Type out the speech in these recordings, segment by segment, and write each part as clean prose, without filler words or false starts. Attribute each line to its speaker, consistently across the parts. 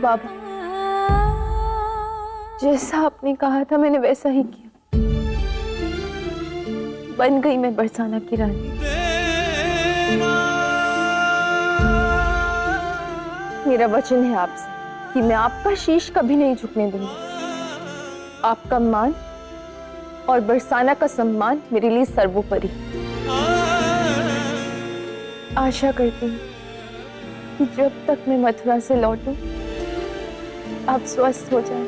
Speaker 1: बाबा, जैसा आपने कहा था मैंने वैसा ही किया। बन गई मैं बरसाना की रानी। मेरा वचन है आपसे कि मैं आपका शीश कभी नहीं झुकने दूंगी। आपका मान और बरसाना का सम्मान मेरे लिए सर्वोपरि। आशा करती हूँ कि जब तक मैं मथुरा से लौटूं आप स्वस्थ हो जाएं।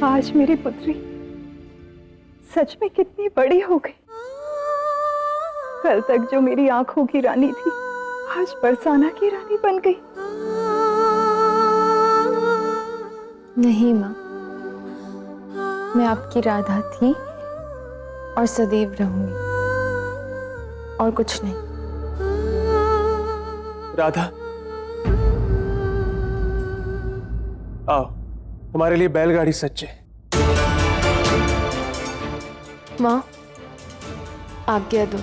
Speaker 1: आज मेरी पुत्री सच में कितनी बड़ी हो गई। कल तक जो मेरी आंखों की रानी थी आज बरसाना की रानी बन गई। नहीं माँ, मैं आपकी राधा थी और सदैव रहूंगी, और कुछ नहीं।
Speaker 2: राधा, आओ, तुम्हारे लिए बैलगाड़ी सज्ज है।
Speaker 1: माँ, आज्ञा दो।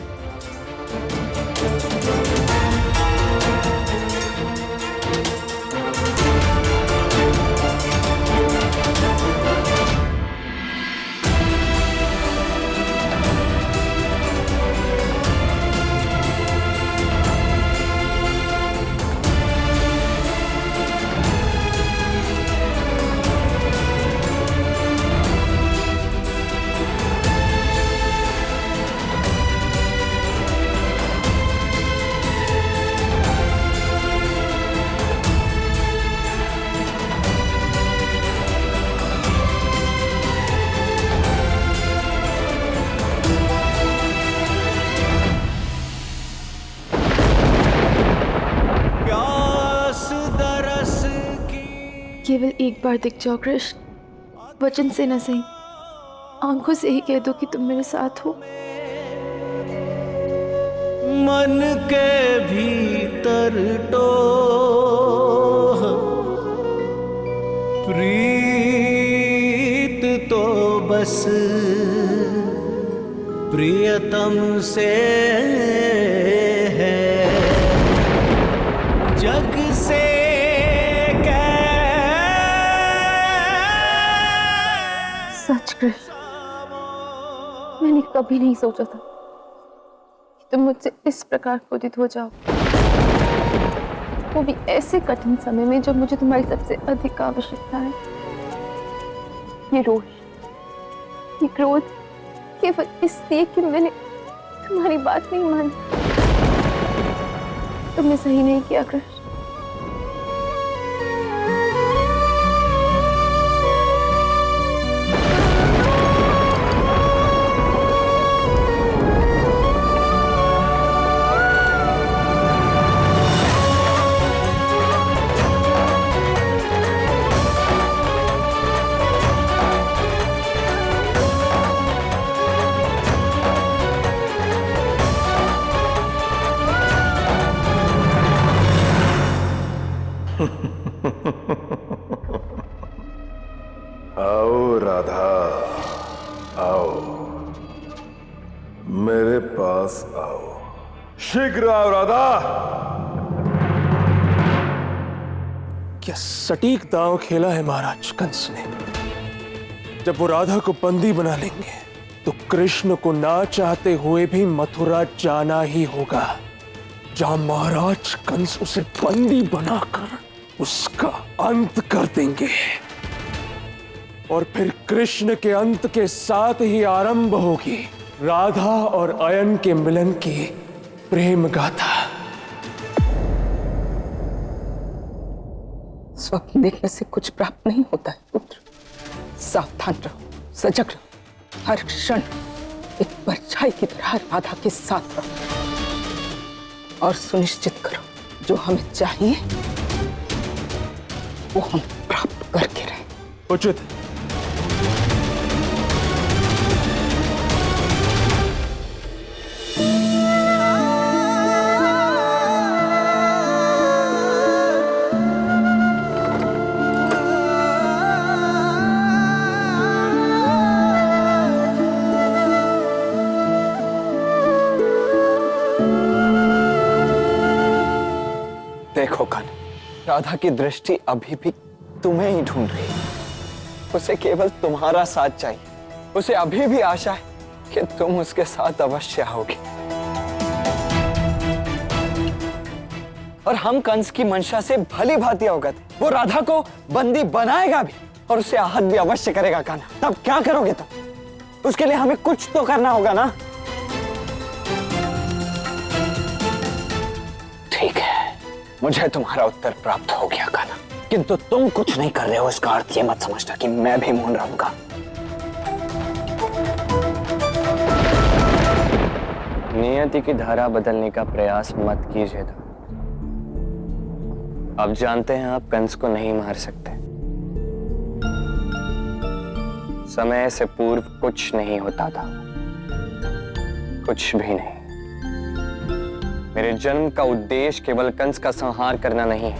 Speaker 1: केवल एक बार दिख जाओ कृष्ण, वचन से न सही, आंखों से ही कह दो कि तुम मेरे साथ हो।
Speaker 3: मन के भीतर टोह प्रीत तो बस प्रियतम से है, जग से
Speaker 1: सच कृष्ण, मैंने कभी नहीं सोचा था कि तुम मुझसे इस प्रकार क्रोधित हो जाओ, वो भी ऐसे कठिन समय में जब मुझे तुम्हारी सबसे अधिक आवश्यकता है। ये रोष, ये क्रोध केवल इसलिए कि मैंने तुम्हारी बात नहीं मानी। तुमने सही नहीं किया कृष्ण।
Speaker 4: आओ राधा, आओ, मेरे पास आओ, शीघ्र आओ राधा।
Speaker 2: क्या सटीक दांव खेला है महाराज कंस ने। जब वो राधा को बंदी बना लेंगे तो कृष्ण को ना चाहते हुए भी मथुरा जाना ही होगा, जहां महाराज कंस उसे बंदी बनाकर उसका अंत कर देंगे। और फिर कृष्ण के अंत के साथ ही आरंभ होगी राधा और अयन के मिलन की प्रेम गाथा।
Speaker 5: स्वप्न देखने से कुछ प्राप्त नहीं होता है पुत्र। सावधान रहो, सजग रहो, हर क्षण एक परछाई की तरह राधा के साथ रहो और सुनिश्चित करो जो हमें चाहिए वो हम प्राप्त करके रहें।
Speaker 2: उचित।
Speaker 6: राधा की दृष्टि अभी भी तुम्हें ही ढूंढ रही है। उसे केवल तुम्हारा साथ चाहिए। उसे अभी भी आशा है कि तुम उसके साथ अवश्य आओगे। और हम कंस की मंशा से भली भांति अवगत हैं। वो राधा को बंदी बनाएगा भी और उसे आहत भी अवश्य करेगा। कान्हा, तब क्या करोगे तुम? उसके लिए हमें कुछ तो करना होगा ना। ठीक है, मुझे तुम्हारा उत्तर प्राप्त हो गया कान्हा, किंतु तुम कुछ नहीं कर रहे हो इसका अर्थ ये मत समझना कि मैं भी मौन रहूंगा। नियति की धारा बदलने का प्रयास मत कीजिए। अब जानते हैं आप कंस को नहीं मार सकते। समय से पूर्व कुछ नहीं होता था, कुछ भी नहीं। मेरे जन्म का उद्देश्य केवल कंस का संहार करना नहीं है।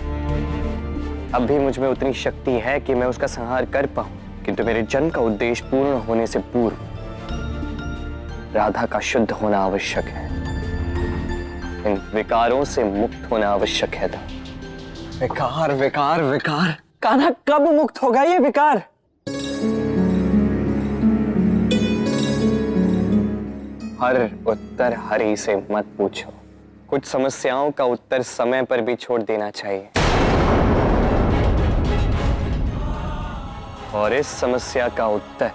Speaker 6: अब भी मुझ में उतनी शक्ति है कि मैं उसका संहार कर पाऊं, किंतु मेरे जन्म का उद्देश्य पूर्ण होने से पूर्व राधा का शुद्ध होना आवश्यक है। इन विकारों से मुक्त होना आवश्यक है। विकार विकार विकार, कान्हा कब मुक्त होगा ये विकार? हर उत्तर हरि से मत पूछो। कुछ समस्याओं का उत्तर समय पर भी छोड़ देना चाहिए। और इस समस्या का उत्तर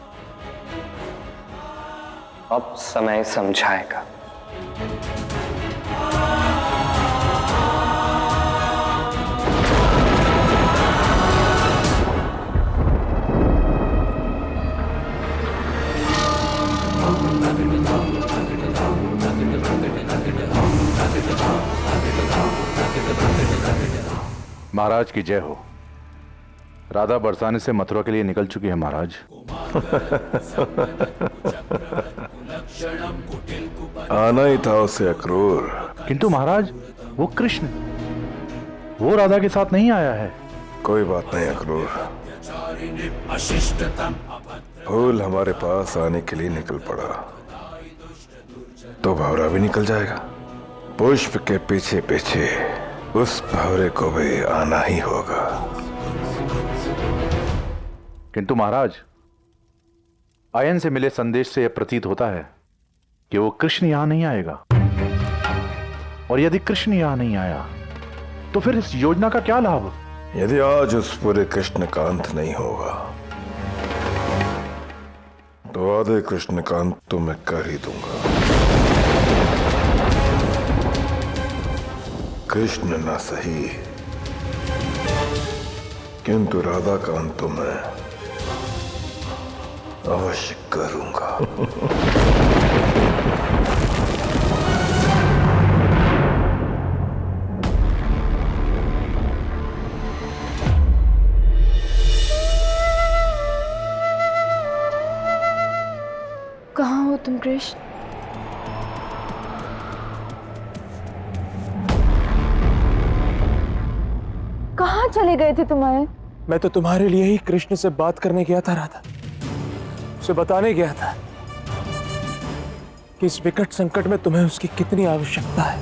Speaker 6: अब समय समझाएगा।
Speaker 4: महाराज की जय हो। राधा बरसाने से मथुरा के लिए निकल चुकी है महाराज।
Speaker 7: आना ही था उसे अक्रूर।
Speaker 4: किंतु महाराज वो कृष्ण, वो राधा के साथ नहीं आया है।
Speaker 7: कोई बात नहीं अक्रूर, फूल हमारे पास आने के लिए निकल पड़ा तो भंवरा भी निकल जाएगा। पुष्प के पीछे पीछे उस भंवरे को भी आना ही होगा।
Speaker 4: किंतु महाराज, आयन से मिले संदेश से यह प्रतीत होता है कि वो कृष्ण यहां नहीं आएगा। और यदि कृष्ण यहां नहीं आया तो फिर इस योजना का क्या लाभ?
Speaker 7: यदि आज उस पूरे कृष्ण का अंत नहीं होगा तो आधे कृष्ण का अंत तो मैं कर ही दूंगा। कृष्ण ना सही, किंतु राधा का अंत तो मैं अवश्य करूंगा।
Speaker 1: कहाँ हो तुम कृष्ण? कहाँ चले गए थे तुम्हारे?
Speaker 2: मैं तो तुम्हारे लिए ही कृष्ण से बात करने गया था राधा। उसे बताने गया था कि इस विकट संकट में तुम्हें उसकी कितनी आवश्यकता है।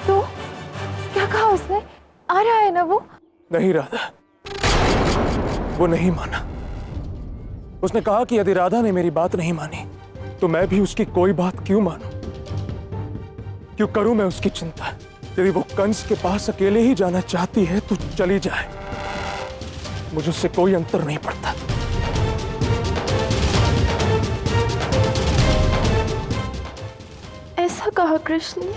Speaker 1: तो क्या कहा उसने? आ रहा है ना वो?
Speaker 2: नहीं राधा, वो नहीं माना। उसने कहा कि यदि राधा ने मेरी बात नहीं मानी तो मैं भी उसकी कोई बात क्यों मानूं? क्यों करूं मैं उसकी चिंता? यदि वो कंस के पास अकेले ही जाना चाहती है तो चली जाए, मुझे उससे कोई अंतर नहीं पड़ता।
Speaker 1: ऐसा कहा कृष्ण ने?